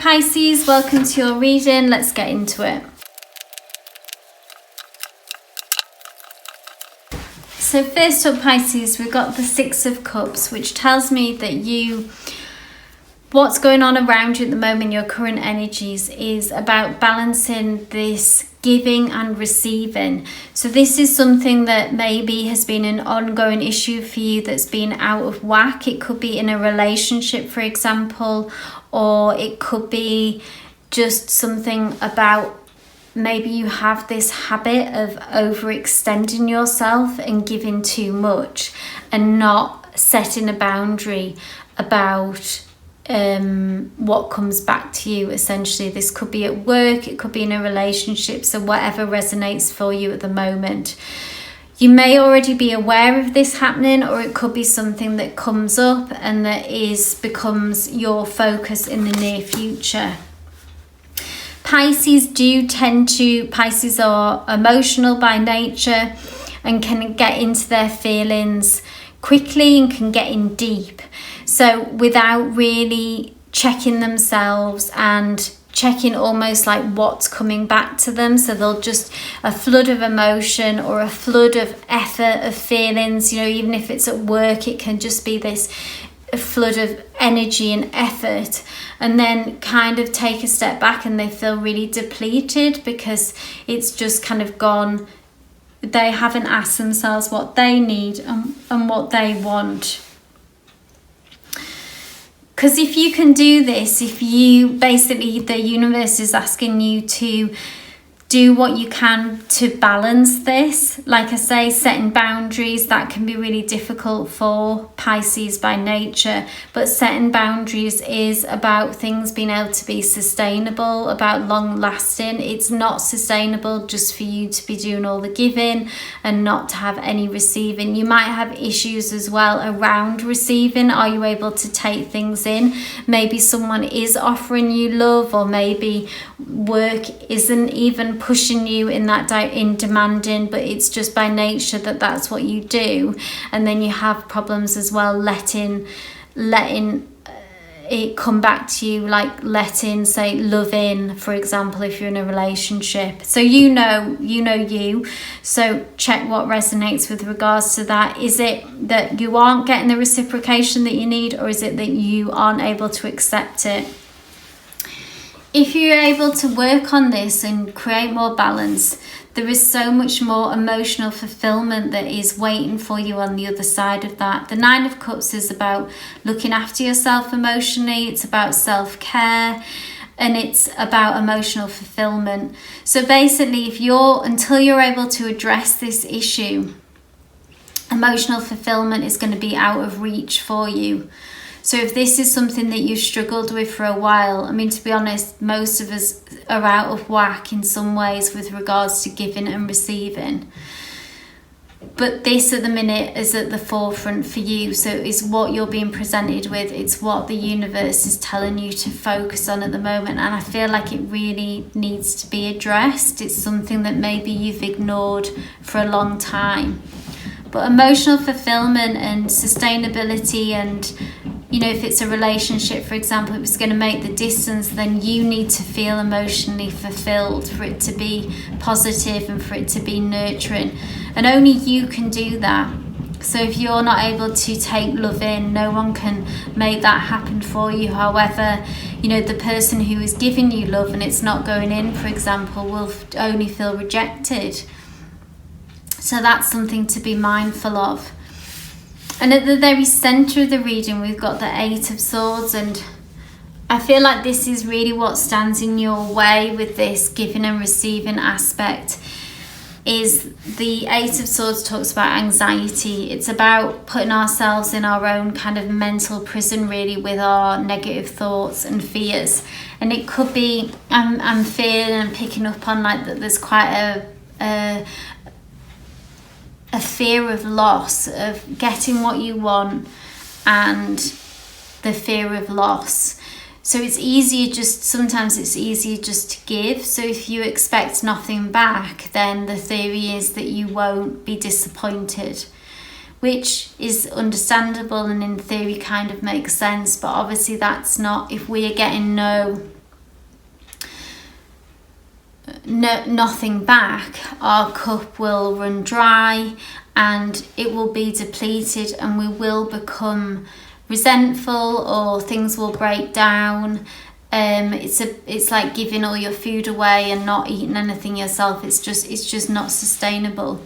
Pisces, welcome to your reading. Let's get into it. So first up, Pisces, we've got the Six of Cups, which tells me that what's going on around you at the moment, your current energies, is about balancing this giving and receiving. So this is something that maybe has been an ongoing issue for you that's been out of whack. It could be in a relationship, for example, or it could be just something about maybe you have this habit of overextending yourself and giving too much and not setting a boundary about what comes back to you. Essentially, this could be at work, it could be in a relationship, so whatever resonates for you at the moment. You may already be aware of this happening, or it could be something that comes up and that becomes your focus in the near future. Pisces are emotional by nature and can get into their feelings quickly and can get in deep. So without really checking themselves and checking almost like what's coming back to them. So they'll just a flood of emotion or a flood of effort of feelings, even if it's at work, it can just be this flood of energy and effort, and then kind of take a step back and they feel really depleted because it's just kind of gone. They haven't asked themselves what they need and what they want. Because if you can do this, the universe is asking you to do what you can to balance this. Like I say, setting boundaries, that can be really difficult for Pisces by nature. But setting boundaries is about things being able to be sustainable, about long lasting. It's not sustainable just for you to be doing all the giving and not to have any receiving. You might have issues as well around receiving. Are you able to take things in? Maybe someone is offering you love, or maybe work isn't even pushing you in demanding, but it's just by nature that's what you do. And then you have problems as well letting it come back to you, like letting, say, love in, for example, if you're in a relationship. So you know you, so check what resonates with regards to that. Is it that you aren't getting the reciprocation that you need, or is it that you aren't able to accept it? If you're able to work on this and create more balance, there is so much more emotional fulfillment that is waiting for you on the other side of that. The Nine of Cups is about looking after yourself emotionally. It's about self-care, and it's about emotional fulfillment. So basically, until you're able to address this issue, emotional fulfillment is going to be out of reach for you. So if this is something that you've struggled with for a while, to be honest, most of us are out of whack in some ways with regards to giving and receiving. But this at the minute is at the forefront for you. So it's what you're being presented with. It's what the universe is telling you to focus on at the moment. And I feel like it really needs to be addressed. It's something that maybe you've ignored for a long time. But emotional fulfillment and sustainability, and if it's a relationship, for example, if it's going to make the distance, then you need to feel emotionally fulfilled for it to be positive and for it to be nurturing. And only you can do that. So if you're not able to take love in, no one can make that happen for you. However, the person who is giving you love and it's not going in, for example, will only feel rejected. So that's something to be mindful of. And at the very centre of the reading, we've got the Eight of Swords, and I feel like this is really what stands in your way with this giving and receiving aspect. Is the Eight of Swords talks about anxiety. It's about putting ourselves in our own kind of mental prison, really, with our negative thoughts and fears. And it could be, I'm feeling and picking up on like that there's quite a fear of loss, of getting what you want, and the fear of loss. So sometimes it's easier just to give. So if you expect nothing back, then the theory is that you won't be disappointed, which is understandable and in theory kind of makes sense. But obviously that's not, if we are getting no nothing back, our cup will run dry and it will be depleted, and we will become resentful, or things will break down. It's like giving all your food away and not eating anything yourself. It's just not sustainable.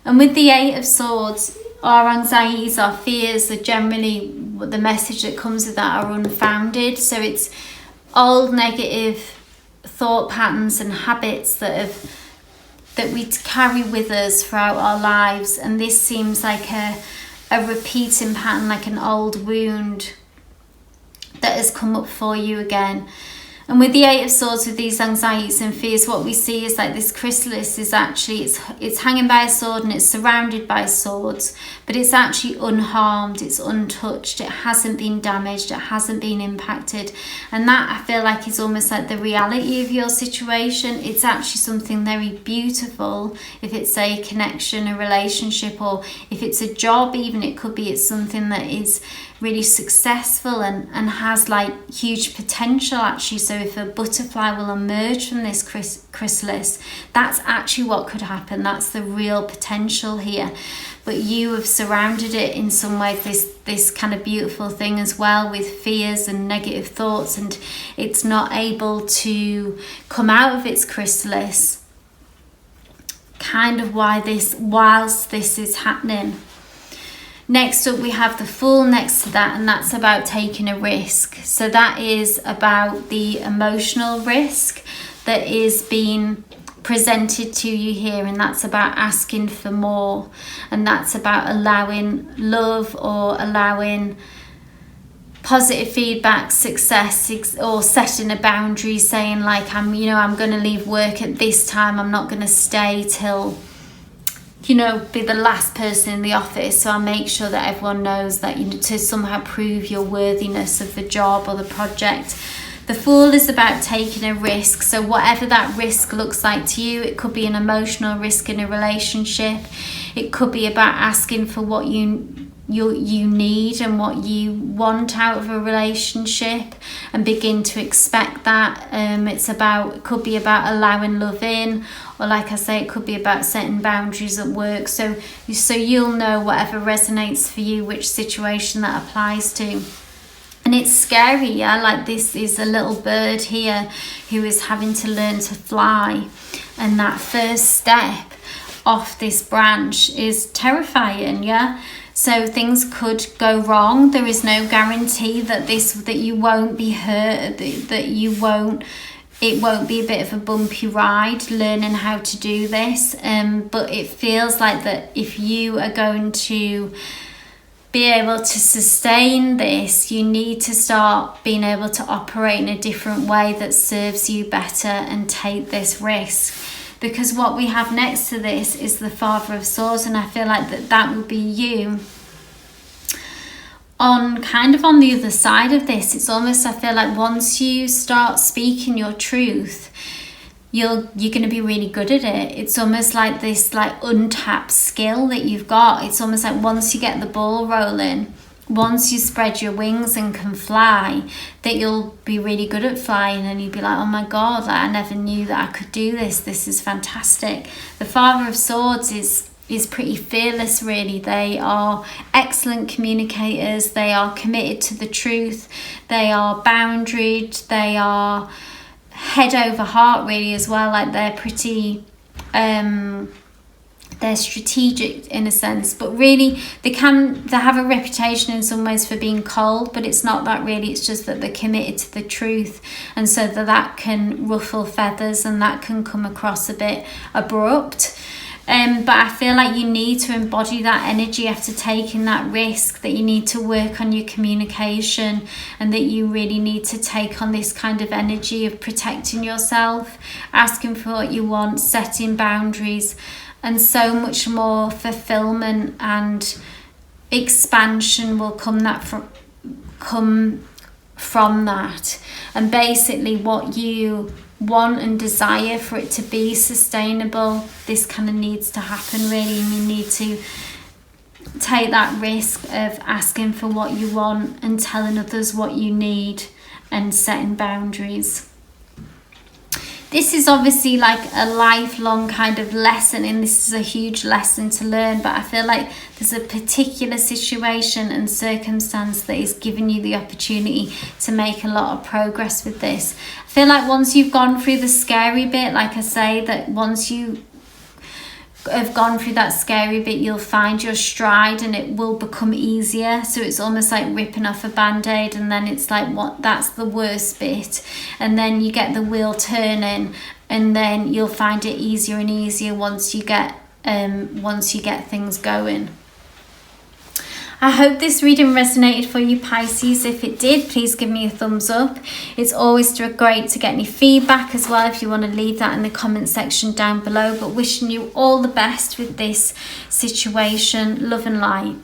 And with the Eight of Swords, our anxieties, our fears are generally, the message that comes with that, are unfounded. So it's old negative thought patterns and habits that we carry with us throughout our lives, and this seems like a repeating pattern, like an old wound that has come up for you again. And with the Eight of Swords, with these anxieties and fears, what we see is like this chrysalis is actually, it's hanging by a sword and it's surrounded by swords, but it's actually unharmed, it's untouched, it hasn't been damaged, it hasn't been impacted. And that, I feel like, is almost like the reality of your situation. It's actually something very beautiful. If it's a connection, a relationship, or if it's a job even, it could be it's something that is really successful and has like huge potential actually. So if a butterfly will emerge from this chrysalis, that's actually what could happen. That's the real potential here. But you have surrounded it in some way, this kind of beautiful thing as well, with fears and negative thoughts, and it's not able to come out of its chrysalis. Kind of whilst this is happening. Next up, we have the Fool next to that, and that's about taking a risk. So that is about the emotional risk that is being presented to you here, and that's about asking for more, and that's about allowing love or allowing positive feedback, success, or setting a boundary, saying like, I'm going to leave work at this time, I'm not going to stay till be the last person in the office, so I'll make sure that everyone knows that, to somehow prove your worthiness of the job or the project. The Fool is about taking a risk. So whatever that risk looks like to you, it could be an emotional risk in a relationship. It could be about asking for what you need and what you want out of a relationship, and begin to expect that. It could be about allowing love in, or like I say, it could be about setting boundaries at work. So you'll know whatever resonates for you, which situation that applies to. And it's scary, yeah, like this is a little bird here who is having to learn to fly, and that first step off this branch is terrifying, yeah. So things could go wrong. There is no guarantee that you won't be hurt, it won't be a bit of a bumpy ride learning how to do this. But it feels like that if you are going to be able to sustain this, you need to start being able to operate in a different way that serves you better and take this risk. Because what we have next to this is the Father of Swords, and I feel like that would be you on the other side of this. It's almost, I feel like once you start speaking your truth, you're going to be really good at it. It's almost like this untapped skill that you've got. It's almost like once you get the ball rolling, once you spread your wings and can fly, that you'll be really good at flying, and you'll be like, oh my God, I never knew that I could do this. This is fantastic. The Father of Swords is pretty fearless, really. They are excellent communicators. They are committed to the truth. They are boundaried. They are head over heart, really, as well. Like they're pretty they're strategic in a sense, but really they have a reputation in some ways for being cold, but it's not that really. It's just that they're committed to the truth, and so that can ruffle feathers and that can come across a bit abrupt. But I feel like you need to embody that energy after taking that risk, that you need to work on your communication, and that you really need to take on this kind of energy of protecting yourself, asking for what you want, setting boundaries, and so much more fulfillment and expansion will come from that. And basically what you want and desire for it to be sustainable, this kind of needs to happen, really. And you need to take that risk of asking for what you want and telling others what you need and setting boundaries. this is obviously like a lifelong kind of lesson, and this is a huge lesson to learn, but I feel like there's a particular situation and circumstance that is giving you the opportunity to make a lot of progress with this. I feel like once you've gone through the scary bit, like I say, that once you have gone through that scary bit, you'll find your stride and it will become easier. So it's almost like ripping off a band-aid, and then it's like, what, that's the worst bit, and then you get the wheel turning, and then you'll find it easier and easier once you get things going. I hope this reading resonated for you, Pisces. If it did, please give me a thumbs up. It's always great to get any feedback as well, if you want to leave that in the comment section down below. But wishing you all the best with this situation. Love and light.